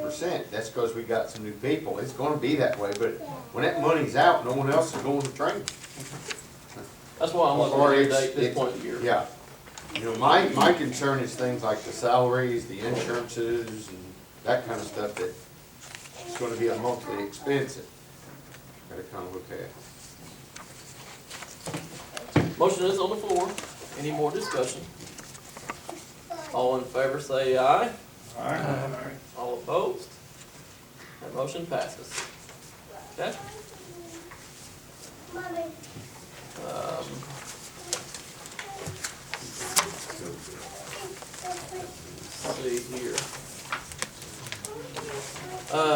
10%. That's because we got some new people. It's gonna be that way, but when that money's out, no one else is going to train. That's why I'm looking Or at it's- this point in the year. Yeah. You know, my concern is things like the salaries, the insurances, and that kind of stuff that it's gonna be a monthly expense that gotta kind of look at. Motion is on the floor. Any more discussion? All in favor say aye. Aye. All opposed? That motion passes. Okay? Let's see here.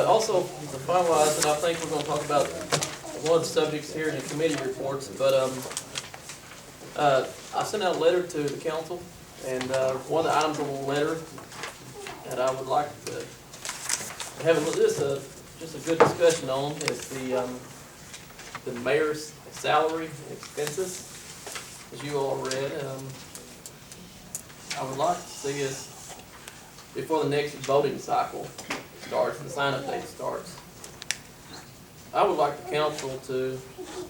Also, to finalize, and I think we're gonna talk about one of the subjects here in the committee reports, but, I sent out a letter to the council, and, one of the items on the letter that I would like to have just a good discussion on is the mayor's salary and expenses. As you all read, I would like to see us, before the next voting cycle starts and the sign-up date starts, I would like the council to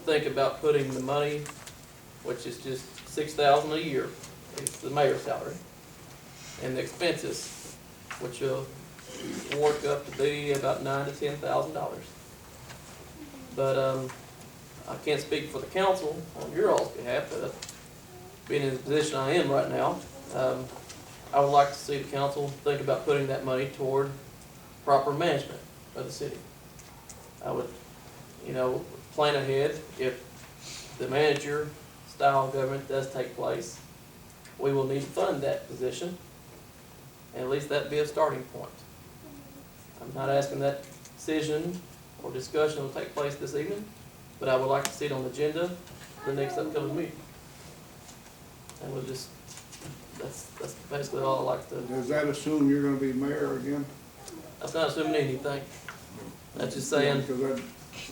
think about putting the money, which is just $6,000 a year, it's the mayor's salary, and the expenses, which will work up to be about $9,000 to $10,000. But I can't speak for the council on your all's behalf, but being in the position I am right now, I would like to see the council think about putting that money toward proper management of the city. I would, plan ahead. If the manager style of government does take place, we will need to fund that position. And at least that'd be a starting point. I'm not asking that decision or discussion will take place this evening, but I would like to see it on the agenda for the next upcoming meeting. And we'll just, that's basically all I'd like to, Does that assume you're gonna be mayor again? that's not assuming anything. That's just saying, Because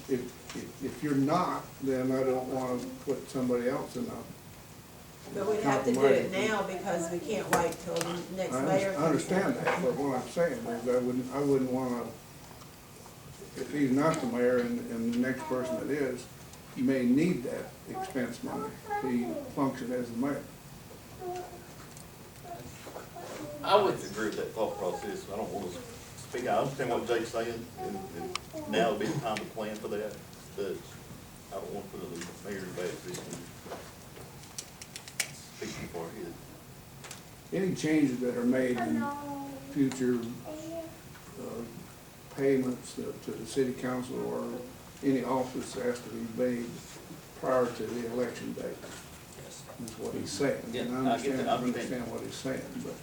if you're not, then I don't wanna put somebody else in a. But we'd have to do it now because we can't wait till the next mayor. I understand that, but what I'm saying is I wouldn't wanna, if he's not the mayor and the next person that is, he may need that expense money to function as the mayor. I would, agree with that thought process. I don't want to speak, I understand what Jake's saying, and now would be the time to plan for that, but I don't want to put the mayor in a bad position. Speak too far ahead. Any changes that are made in future payments to the city council or any office has to be made prior to the election date, is what he's saying. And I understand what he's saying, but,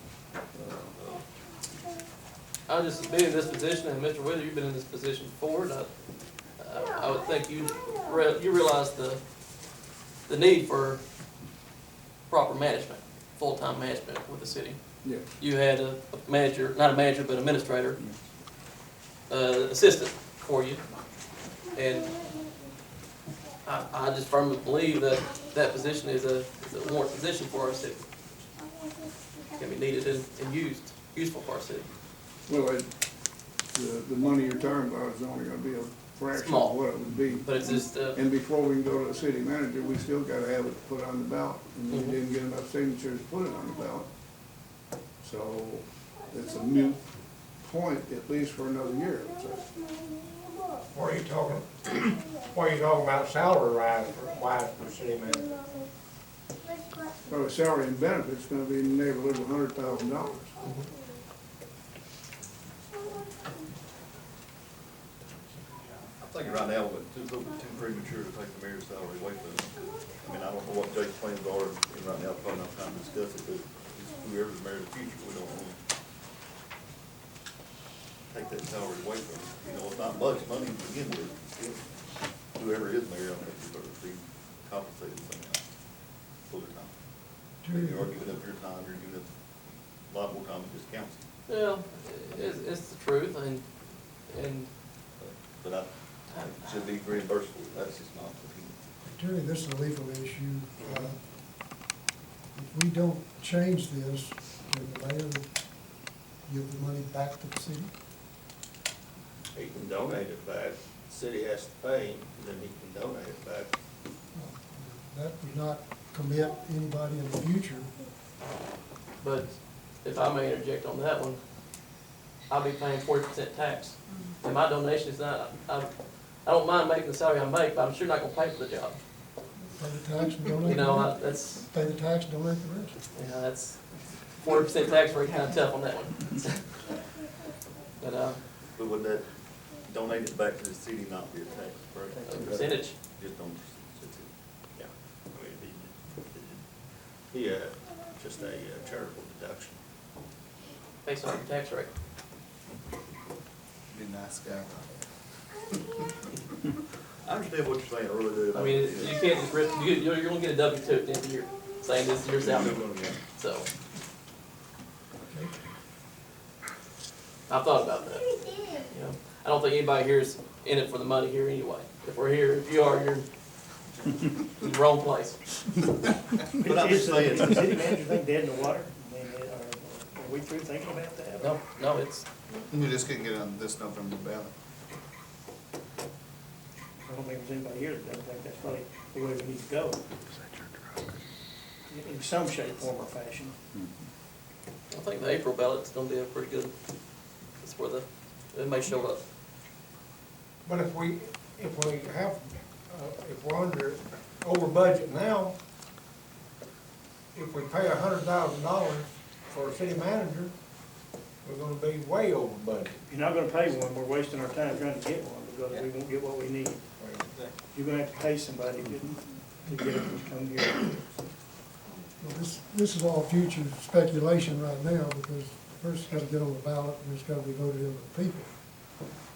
I just being in this position, and Mr. Wheeler, you've been in this position before, and I would think you realize the need for proper management, full-time management with the city. yeah. You had a manager, not a manager, but administrator, assistant for you, and I just firmly believe that that position is a warrant position for our city. Can be needed and useful for our city. Well, the money you're talking about is only gonna be a fraction Small. of what it would be. But it's just, And before we can go to the city manager, we still gotta have it put on the ballot, and we Mhm. didn't get enough signatures to put it on the ballot. So, it's a moot point, at least for another year, I would say. What are you talking about salary wise for city manager? Well, the salary and benefits gonna be in the neighborhood of $100,000. I'm thinking right now, but it's a little bit too premature to take the mayor's salary away from him. I mean, I don't know what Jake's plans are, and right now, probably not time to discuss it, but it's whoever's mayor in the future, we don't want to take that salary away from him. You know, it's not much money to begin with. Whoever is mayor, I think is going to be compensated somehow for their time. You are giving up your time, you're giving up a lot more time than just council. yeah, it's the truth, and But it should be reimbursable, that's just not the opinion. Terry, this is a legal issue. If we don't change this, can the mayor give the money back to the city? He can donate it back, the city has to pay him, then he can donate it back. That would not commit anybody in the future. But if I may interject on that one, I'll be paying 40% tax. And my donation is not, I don't mind making the salary I make, but I'm sure not gonna pay for the job. Pay the tax and donate You the know, rest. that's, Pay the tax, donate the rest. you know, that's 40% tax rate kinda tough on that one. But, But would that donate it back to the city not be a tax break? a percentage, Just on, Yeah. I mean, just a charitable deduction. based on your tax rate. Be a nice guy. I understand what you're saying, I really do. I mean, you can't just rip, you're gonna get a W-2 at the end of the year, saying this is your salary, so. I've thought about that, you know. I don't think anybody here is in it for the money here anyway. If we're here, if you are, you're in the wrong place. But I'm just saying, Is the city manager thing dead in the water? I mean, are we through thinking about that? No, it's, We just couldn't get on this November ballot. I don't think there's anybody here that doesn't think that's probably the way we need to go. In some shape, form, or fashion. I think the April ballot's gonna be a pretty good, that's where it may show up. But if we have, if we're over budget now, if we pay $100,000 for a city manager, we're gonna be way over budget. If you're not gonna pay one, we're wasting our time trying to get one, because we won't get what we need. You're gonna have to pay somebody to get them to come here. Well, this is all future speculation right now, because first it's gotta get on the ballot, and it's gotta be voted into the people.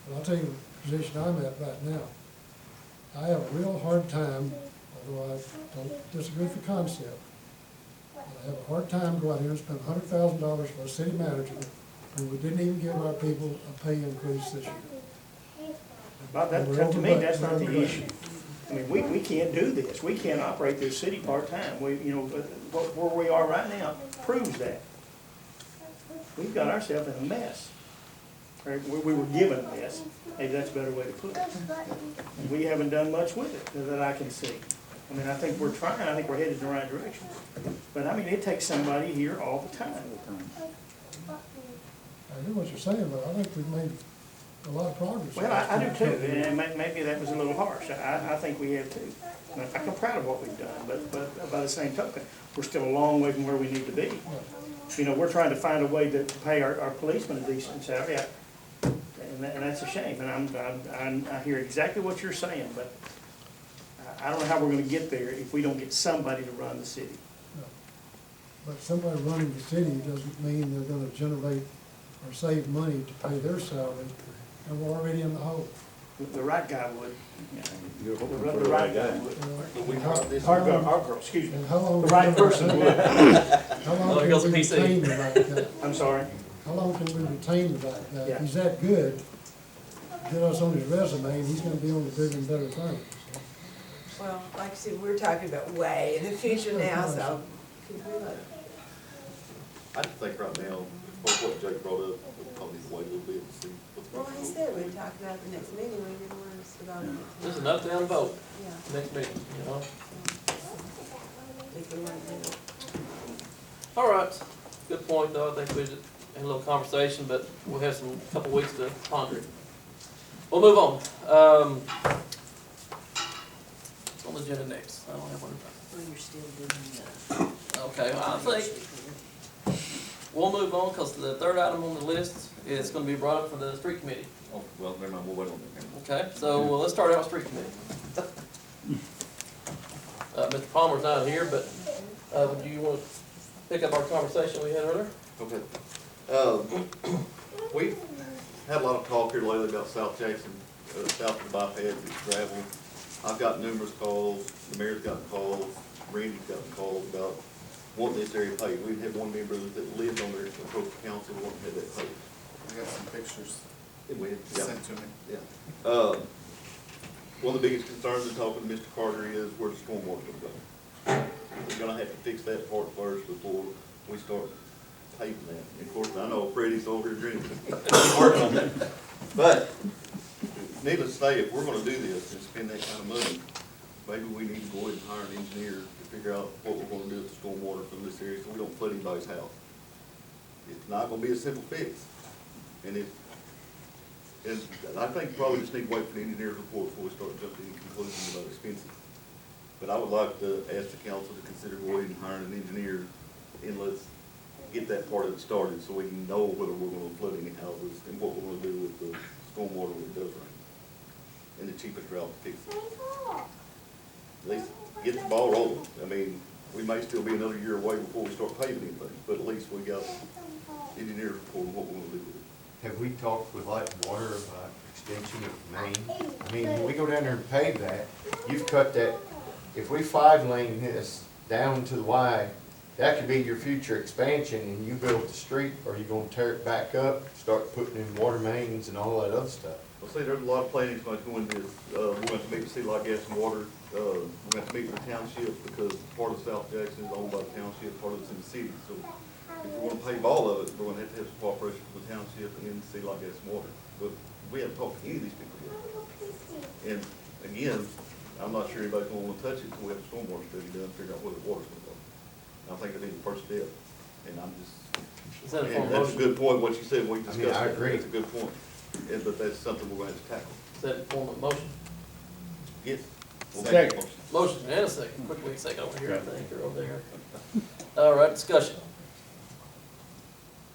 But I'll tell you the position I'm at right now. I have a real hard time, although I don't disagree with the concept, but I have a hard time going out here and spend $100,000 for a city manager, when we didn't even give our people a pay increase this year. But that, to me, that's not the issue. I mean, we can't do this. We can't operate this city part-time. We, you know, where we are right now proves that. We've got ourselves in a mess. Or we were given a mess. Maybe that's a better way to put it. And we haven't done much with it that I can see. I mean, I think we're trying. I think we're headed in the right direction. But I mean, it takes somebody here all the time. I hear what you're saying, but I think we've made a lot of progress. Well, I do too, and maybe that was a little harsh. I think we have too. And I'm proud of what we've done, but by the same token, we're still a long way from where we need to be. You know, we're trying to find a way to pay our policemen a decent salary, and that's a shame. And I hear exactly what you're saying, but I don't know how we're gonna get there if we don't get somebody to run the city. No. But somebody running the city doesn't mean they're gonna generate or save money to pay their salary, and we're already in the hole. The right guy would. You're hoping The for the right right guy. guy would. How Our girl, excuse me. and how long? The right person would. How long Oh, here can goes we the PC. retain the right guy? I'm sorry. How long can we retain the right guy? Yeah. If he's that good, get us on his resume, and he's gonna be on the bigger and better things. Well, like I said, we're talking about way in the future now, so. I just think right now, what Jake brought up, would probably wait a little bit and see what's Well, going I on. said we'd talk about the next meeting, we didn't want us to go to There's the an up, down vote yeah. next meeting, you know? If we want to do it. All right, good point, though. I think we just had a little conversation, but we'll have some, couple weeks to ponder it. We'll move on. What's on the agenda next? I don't have one. Well, you're still doing Okay, well, I think we'll move on, because the third item on the list is gonna be brought up for the street committee. Oh, well, never mind, we'll wait on that. Okay, so well, let's start out with street committee. Mr. Palmer's not here, but, do you want to pick up our conversation we had earlier? Okay. We've had a lot of talk here lately about South Jackson, south of the bypass, it's gravel. I've got numerous calls, the mayor's gotten calls, Randy's gotten calls about wanting this area paved. We had one member that lived on there, approached the council, wanting to have that paved. I got some pictures And we had, sent to me. yeah. One of the biggest concerns in talking to Mr. Carter is where the stormwater gonna go. We're gonna have to fix that part first before we start paving that. And of course, I know Freddie's over here drinking, he's working on that. But needless to say, if we're gonna do this and spend that kind of money, maybe we need to go ahead and hire an engineer to figure out what we're gonna do with the stormwater from this area, so we don't flood anybody's house. It's not gonna be a simple fix, and I think probably just need to wait for the engineer's report before we start jumping to conclusions about expenses. But I would like to ask the council to consider going ahead and hiring an engineer, and let's get that part of it started, so we can know whether we're gonna flood any houses, and what we're gonna do with the stormwater when it does rain, and the cheapest route to fix it. At least get the ball rolling. I mean, we may still be another year away before we start paving anything, but at least we got engineers report on what we're gonna do with it. Have we talked with Light and Water about extension of Main? I mean, when we go down there and pave that, you've cut that, if we 5-lane this down to the Y, that could be your future expansion, and you build the street, or you gonna tear it back up, start putting in water mains and all that other stuff? Well, see, there's a lot of planning that's going to this. We're going to meet with Sea Light Gas and Water. We're going to meet with the township, because part of South Jackson is owned by the township, part of it's in the city. So if we're going to pave all of it, we're going to have some cooperation from the township and then Sea Light Gas and Water. But we haven't talked to any of these people yet. And again, I'm not sure anybody's going to want to touch it until we have a stormwater study done, to figure out where the water's going to go. And I think that'd be the first step. And I'm just, Is that a form and of that's a motion? good point, what you said, what you I discussed. mean, I agree. That's a good point. But that's something we're going to have to tackle. Is that a form of motion? Yes. We'll make a Second. motion. Motion and a second. Quick, wait a second over here, I think, or over there. All right, discussion.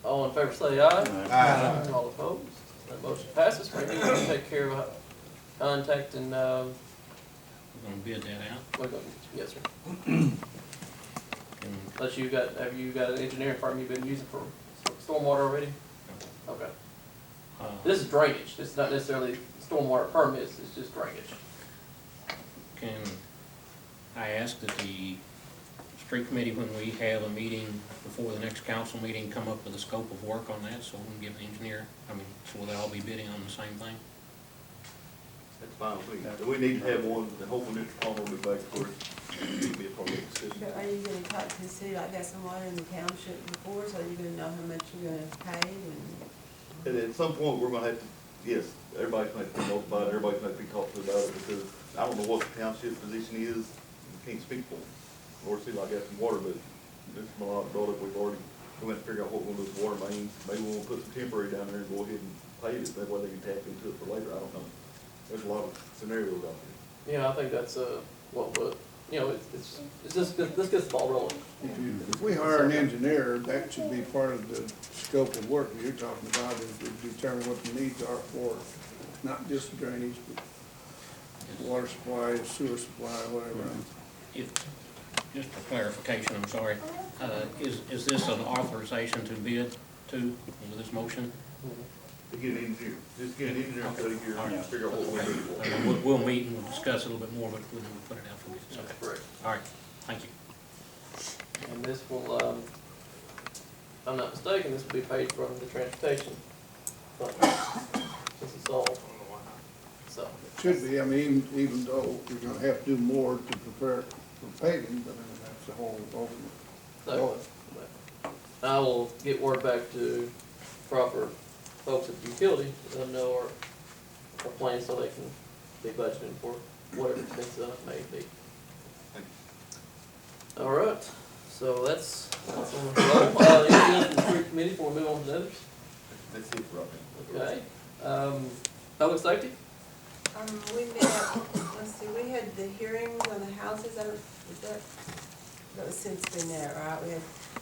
All in favor say aye. Aye. All opposed? That motion passes. Randy, you can take care of contacting, We're gonna bid that out. we're gonna- yes, sir. And Unless have you got an engineering firm you've been using for stormwater already? Okay. This is drainage. It's not necessarily stormwater permits, it's just drainage. Can I ask that the street committee, when we have a meeting before the next council meeting, come up with a scope of work on that, so we can give the engineer, so we'll all be bidding on the same thing? That's fine with me. We need to have one, and hopefully Mr. Palmer will be back for it. It'll be a part of the discussion. But are you gonna talk to the city like Gas and Water in the township before, so you're gonna know how much you're gonna pay and? And at some point, we're gonna have to, yes, everybody's gonna have to be notified, everybody's gonna have to be talked to about it, because I don't know what the township position is, we can't speak for them, or see like gas and water, but Mr. Malott brought up, we're gonna have to figure out what we're gonna do with water mains. Maybe we'll put some temporary down there and go ahead and pave it, that way they can tap into it for later, I don't know. There's a lot of scenarios out there. Yeah, I think that's, it's just, this gets the ball rolling. If we hire an engineer, that should be part of the scope of work that you're talking about, is to determine what the needs are for, not just drainage, but water supply, sewer supply, whatever. If, just for clarification, I'm sorry, is this an authorization to bid to, with this motion? To get an engineer, just get an engineer study here and figure out what we're doing for. We'll meet and we'll discuss a little bit more, but we'll put it out for bids. That's correct. All right, thank you. And this will, if I'm not mistaken, this will be paid from the transportation fund, since it's all, so. Should be, I mean, even though you're gonna have to do more to prepare for paving, but I mean, that's the whole ultimate So, goal. I will get word back to proper folks at the utility, let them know our plan, so they can be budgeting for whatever expenses it may be. All right, so that's on the roll. Anything else from the street committee before we move on to the others? That's it for right now. Okay, public safety? We met, let's see, we had the hearings on the houses, that was since been there, right?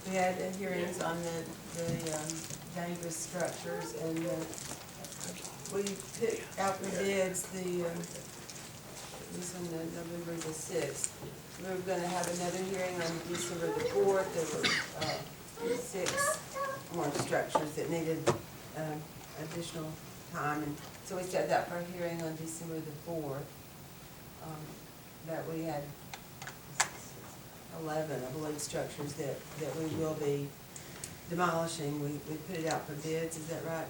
We had the hearings on the dangerous structures, and we picked out the bids, this one, November the 6th. We were gonna have another hearing on December the 4th. There were 6 more structures that needed additional time, and so we set that for a hearing on December the 4th. That we had 11, I believe, structures that we will be demolishing. We put it out for bids, is that right,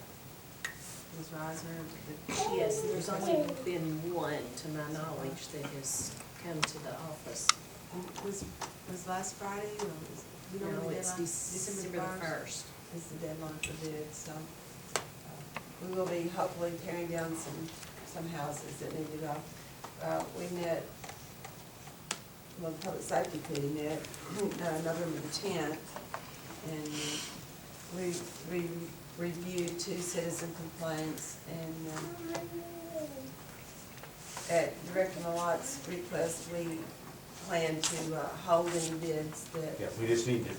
Ms. Reisner? Yes, there's only been one, to my knowledge, that has come to the office. Was last Friday, or was, you know, No, the it's deadline? December the 1st. Is the deadline for bids, so we will be hopefully tearing down some some houses that needed we met, well, the Public Safety Committee met, November the 10th, and we reviewed 2 citizen complaints, and at Director Malot's request, we plan to hold any bids that. Yeah, we just need to,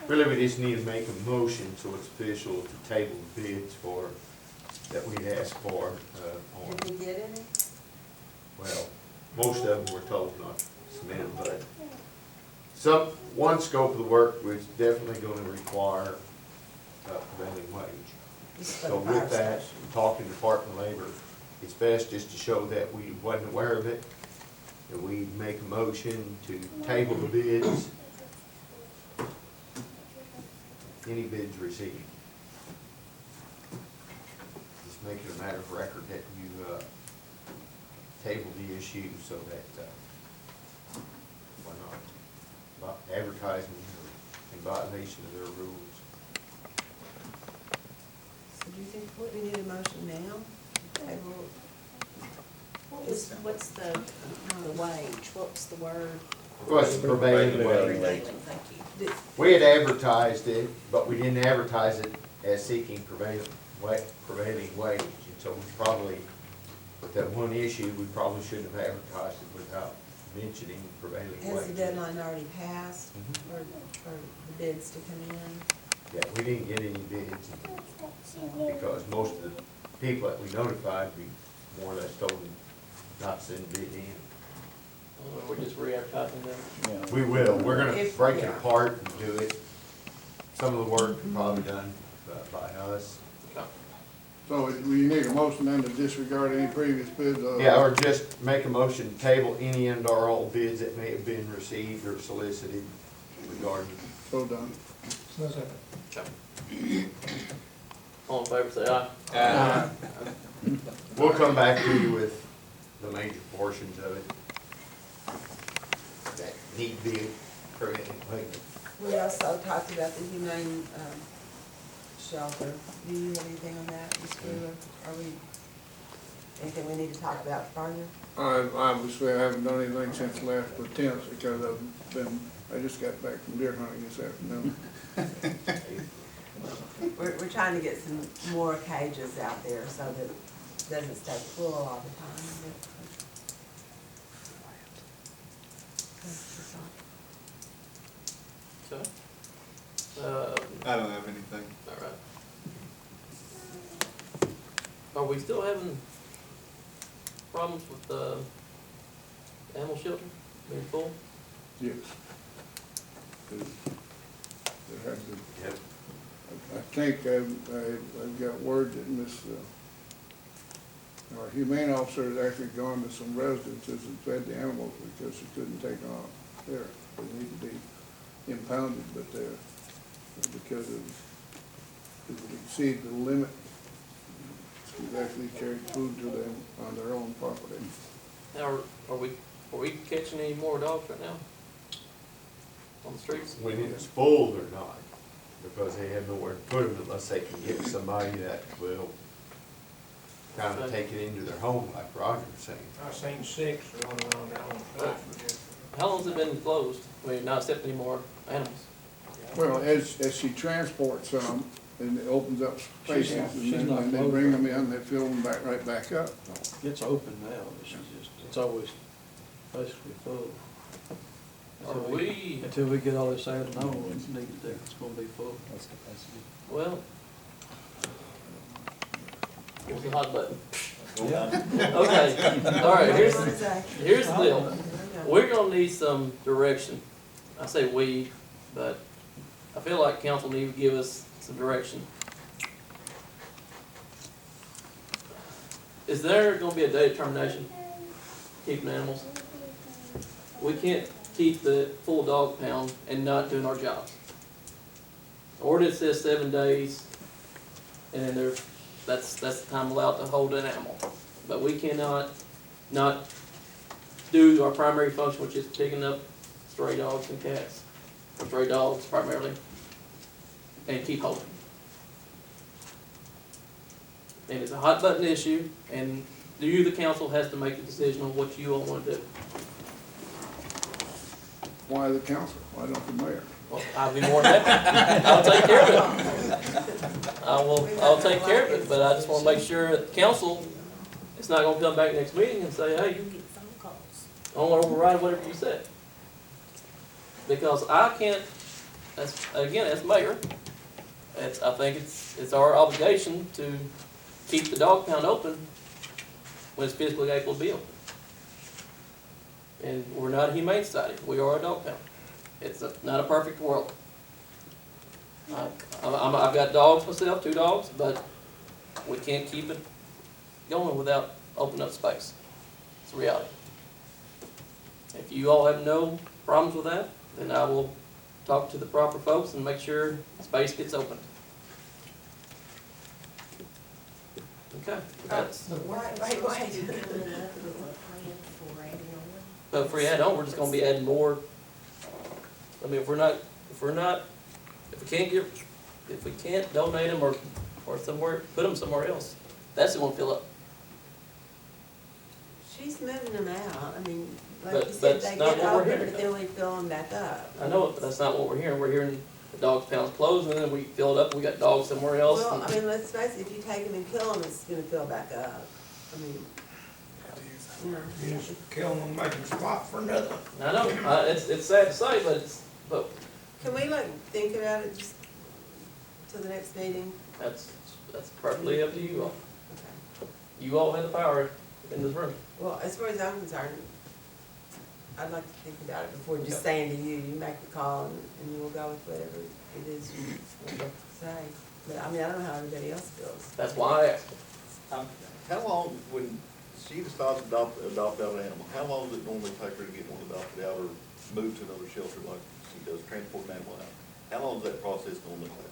really, we just need to make a motion so it's official to table bids for, that we'd asked for, on, Did we get any? well, most of them were told not to submit them, but one scope of the work was definitely gonna require, prevailing wage. This is for So the fire with that, station. talking to Department of Labor, it's best just to show that we wasn't aware of it, that we make a motion to table the bids. Any bids received. Just make it a matter of record that you, table the issue so that, we're not advertising or in violation of their rules. So do you think, what, we need a motion now? Table, What's the wage, what's the word? What's the prevailing wage? Prevailing, thank you. We had advertised it, but we didn't advertise it as seeking prevailing wage. And so we probably, with that one issue, we probably shouldn't have advertised it without mentioning prevailing wage. has the deadline already passed Mhm. for the bids to come in? Yeah, we didn't get any bids because most of the people that we notified, we more or less told them not to send bid in. We're just re-advertising them. We will, we're gonna If- break it yeah. apart and do it. Some of the work is probably done by us. Okay. So we need a motion then to disregard any previous bids? Yeah, or just make a motion, to table any and or all bids that may have been received or solicited regarding. So done. Second. Okay. All in favor, say aye. We'll come back to you with the major portions of it that need to be prevented. We also talked about the humane shelter. Do you have anything on that, Ms. Brewer? Are we, anything we need to talk about further? Obviously, I haven't done anything since last for tennis because I just got back from deer hunting this afternoon. We're trying to get some more cages out there so that it doesn't stay full all the time. So, I don't have anything. all right. Are we still having problems with the animal shelter being full? Yes. There has to, Yep. I think I've got word that our humane officer has actually gone to some residences and fed the animals because she couldn't take them out there. They need to be impounded, but because it would exceed the limit, she's actually carried food to them on their own property. Now, are we catching any more dogs right now on the streets? When it's full, they're not, because they have nowhere to put them unless they can get somebody that will kind of take it into their home, like Roger was saying. I seen 6 running around down the street. How long's it been closed? I mean, not accepting any more animals? Well, as she transports some, and it opens up spaces, She's and not then they bring them in, they fill them right back up. It's open now, but she's just, it's always basically full. Until we get all this added on, it's needed there, it's gonna be full. That's capacity. Well, what's the hot button? Yeah. Okay, all right, here's What is that? the deal. We're gonna need some direction. I say we, but I feel like council need to give us some direction. Is there gonna be a day of termination, keeping animals? We can't keep the full dog pound and not doing our jobs. Ordinance says 7 days, and then that's the time allowed to hold an animal. But we cannot not do our primary function, which is picking up stray dogs and cats, or stray dogs primarily, and keep holding. And it's a hot button issue, and You, the council, has to make the decision on what you all wanna do. Why the council? Why not the mayor? Well, I'll be more than happy. I'll take care of it. I'll take care of it, but I just wanna make sure that the council, it's not gonna come back next meeting and say, hey, You get phone calls. I wanna override whatever you said. Because I can't, as mayor, I think it's our obligation to keep the dog pound open when it's physically able to be open. And we're not a humane society, we are a dog pound. It's not a perfect world. I've got dogs myself, 2 dogs, but we can't keep it going without opening up space. It's a reality. If you all have no problems with that, then I will talk to the proper folks and make sure space gets opened. Okay, that's, Wait. Coming up with a plan for adding on. but if we add on, we're just gonna be adding more. I mean, if we can't donate them or somewhere, put them somewhere else, that's the one fill up. She's moving them out, I mean, like But you said, that's they not get what we're open, hearing. but then we fill them back up. I know it, but that's not what we're hearing. We're hearing the dog's pound's closed, and then we fill it up, we got dogs somewhere else. Well, I mean, let's face it, if you take them and kill them, it's gonna fill back up. I mean, you know. You just kill them and make them spot for another. I know, it's sad to say, but Can we like think about it just till the next meeting? that's perfectly up to you all. Okay. You all have the power in this room. Well, as far as I'm concerned, I'd like to think about it before just saying to you, you make the call and you will go with whatever it is you want to say. But I mean, I don't know how everybody else feels. That's why I asked. How long, when she decides to adopt out an animal, how long does it normally take her to get one adopted out or moved to another shelter like she does, transport an animal out? How long does that process normally last?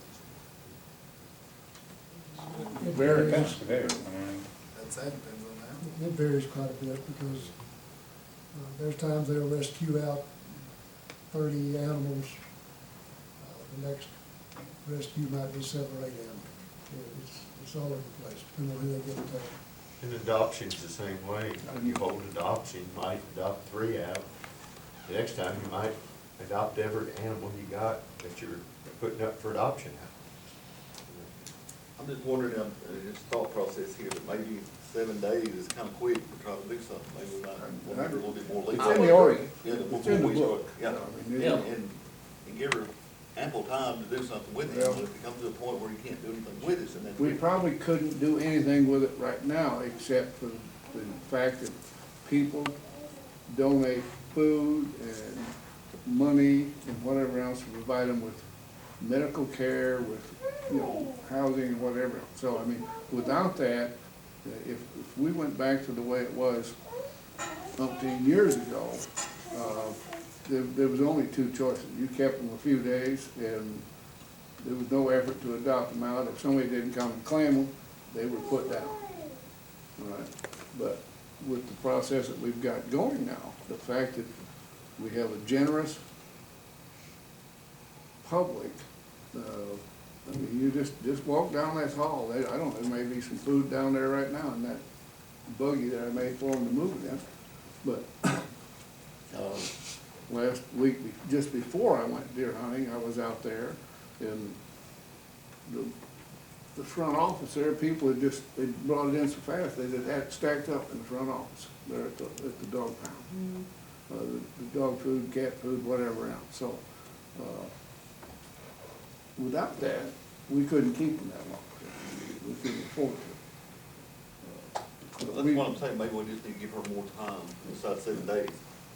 It Very varies. That depends on that. It varies quite a bit because there's times they'll rescue out 30 animals. The next rescue might be 7 or 8 animals. It's all over the place, depending on who they get in touch. And adoption's the same way. You hold adoption, you might adopt 3 out. The next time, you might adopt every animal you got that you're putting up for adoption out. I'm just wondering, this thought process here, that maybe 7 days is kind of quick to try to do something. Maybe we might want to give her a little bit more leeway. It's in the ordinance. Yeah, It's before in the we book. start, yeah. I mean, Yeah. And give her ample time to do something with it. Well- But if it comes to a point where you can't do anything with it, then that's. We probably couldn't do anything with it right now, except for the fact that people donate food and money and whatever else to provide them with medical care, with, housing and whatever. So, I mean, without that, if we went back to the way it was umpteen years ago, there was only 2 choices. You kept them a few days, and there was no effort to adopt them out. If somebody didn't come and claim them, they were put down. All right? But with the process that we've got going now, the fact that we have a generous public, I mean, you just walk down that hall, I don't know, there may be some food down there right now in that buggy that I made for them to move it in. But, last week, just before I went deer hunting, I was out there, and the front office there, people had they brought it in so fast, they just had it stacked up in the front office, there at the dog pound. The dog food, cat food, whatever else, so, without that, we couldn't keep them that long. We couldn't afford to. That's what I'm saying, maybe we just need to give her more time, besides 7 days.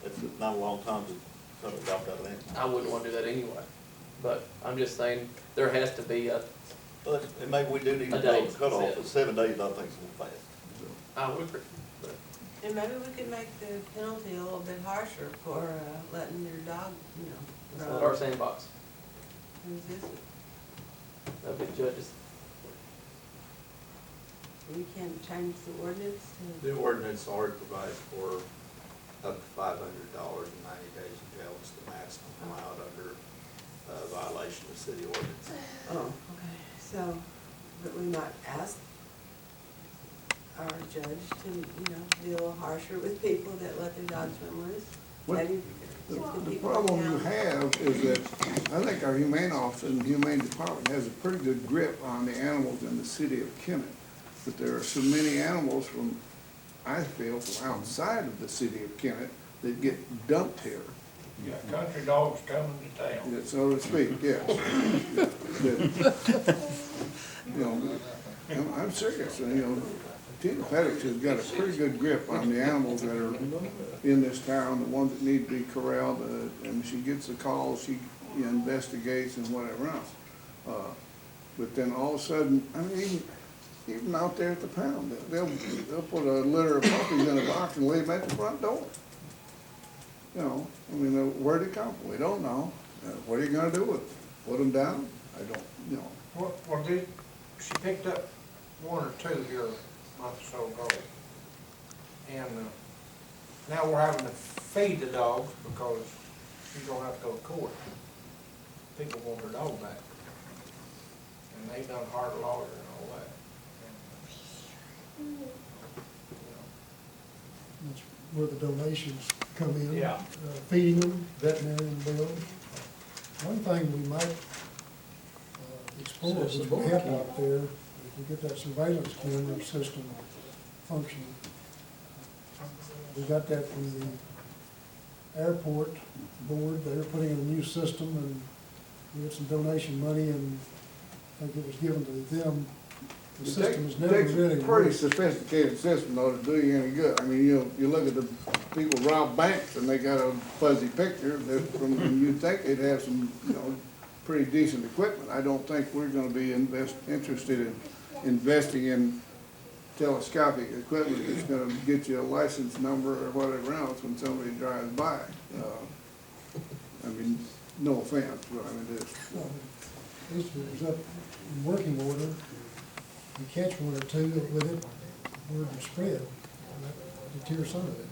That's not a long time to try to adopt out an animal. I wouldn't want to do that anyway. But I'm just saying, there has to be But, and maybe we do need A to date, cut off, that's it. but 7 days, I think is a little fast. I would agree. But And maybe we could make the penalty a little bit harsher for letting your dog, it's roam. not our sandbox. Who's this? That'd be the judges. We can't change the ordinance to. The ordinance already provides for up to $500 and 90 days in jail is the maximum allowed under violation of city ordinance. Oh, okay, so, but we might ask, our judge to, be a little harsher with people that let their dogs run loose. What- Maybe The some the people problem in you town- have is that I think our humane office and humane department has a pretty good grip on the animals in the city of Kennett. But there are so many animals from, I feel, from outside of the city of Kennett that get dumped here, You got country dogs coming to town. yeah, so to speak, yes. That, you know, I'm serious, Tina Pettit has got a pretty good grip on the animals that are in this town, the ones that need to be corralled, and she gets the calls, she investigates and whatever else. But then all of a sudden, I mean, even out there at the pound, they'll put a litter of puppies in a box and leave them at the front door. Where'd they come from? We don't know. What are you gonna do with them? Put them down? I don't. Well, she picked up one or two here a month or so ago. And, now we're having to feed the dogs because she's gonna have to go to court. People want their dog back. And they've done hard lawyer and all that. And, That's where the donations come in. Yeah. Feeding them, veterinarian bills. One thing we might explore, which will help out there, if we get that surveillance camera system functioning. We got that from the airport board. They were putting in a new system, and we had some donation money, and I think it was given to them. The system has never Takes really a pretty worked. sophisticated system though to do you any good. I mean, you look at the people rob banks and they got a fuzzy picture and you'd think they'd have some, pretty decent equipment. I don't think we're gonna be interested in investing in telescopic equipment that's gonna get you a license number or whatever else when somebody drives by. No offense, but Well, at least it was up in working order. You catch one or two with it, word will spread, and that deters some of it.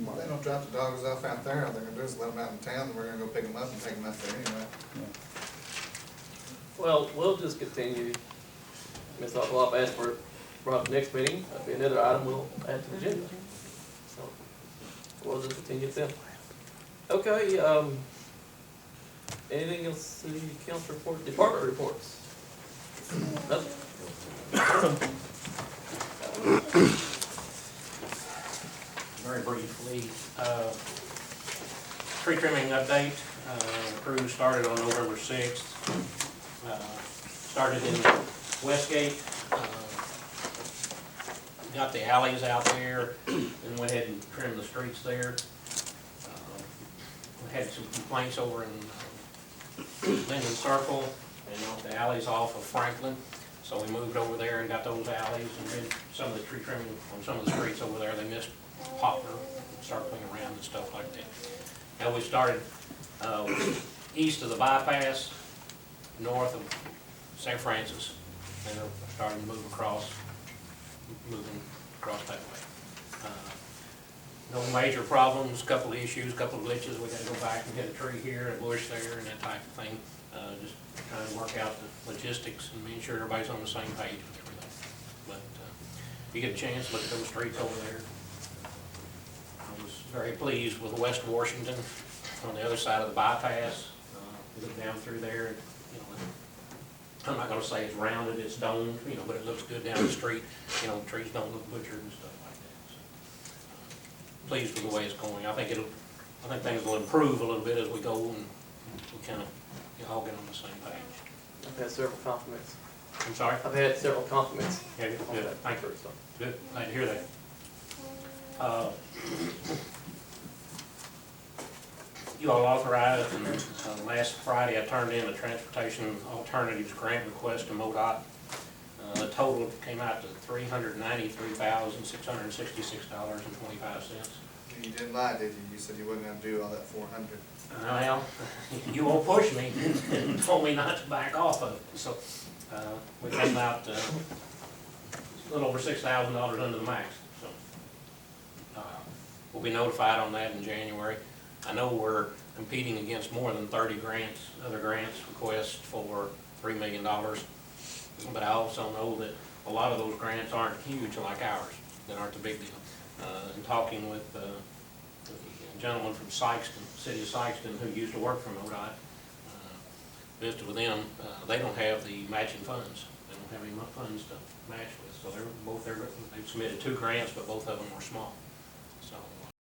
Well, they don't drop the dogs off out there, all they're gonna do is let them out in town, and we're gonna go pick them up and take them out there anyway. Well, we'll just continue. Ms. I'll ask for it brought up the next meeting. That'll be another item we'll add to the agenda. So we'll just continue with them. Okay, anything else, city council report, department reports? Nothing? Very briefly, tree trimming update, crew started on November 6th. Started in Westgate, got the alleys out there, and went ahead and trimmed the streets there. We had some complaints over in Linden Circle, and off the alleys off of Franklin. So we moved over there and got those alleys, and then some of the tree trimming on some of the streets over there, they missed poplar, circling around and stuff like that. Now we started east of the bypass, north of St. Francis, and they're starting to moving across that way. No major problems, couple of issues, couple of glitches. We got to go back and hit a tree here, a bush there, and that type of thing. Just trying to work out the logistics and making sure everybody's on the same page with everything. But if you get a chance, look at those streets over there. I was very pleased with West Washington on the other side of the bypass. You look down through there, I'm not gonna say it's rounded, it's domed, but it looks good down the street. The trees don't look butchered and stuff like that. So, pleased with the way it's going. I think things will improve a little bit as we go and we kind of all get on the same page. I've had several compliments. I'm sorry? I've had several compliments. Yeah, good. Thank you. So. Good, glad to hear that. You all authorized, and last Friday I turned in a transportation alternatives grant request to MoDOT. The total came out to $393,666.25. You didn't lie, did you? You said you wasn't gonna do all that 400. Well, you won't push me and told me not to back off of it. So we came out a little over $6,000 under the max. So we'll be notified on that in January. I know we're competing against more than 30 other grants requests for $3 million. But I also know that a lot of those grants aren't huge like ours, that aren't the big deal. And talking with a gentleman from Sykeston, city of Sykeston, who used to work for MoDOT, visited with them, they don't have the matching funds. They don't have any funds to match with, so they've submitted 2 grants, but both of them are small. So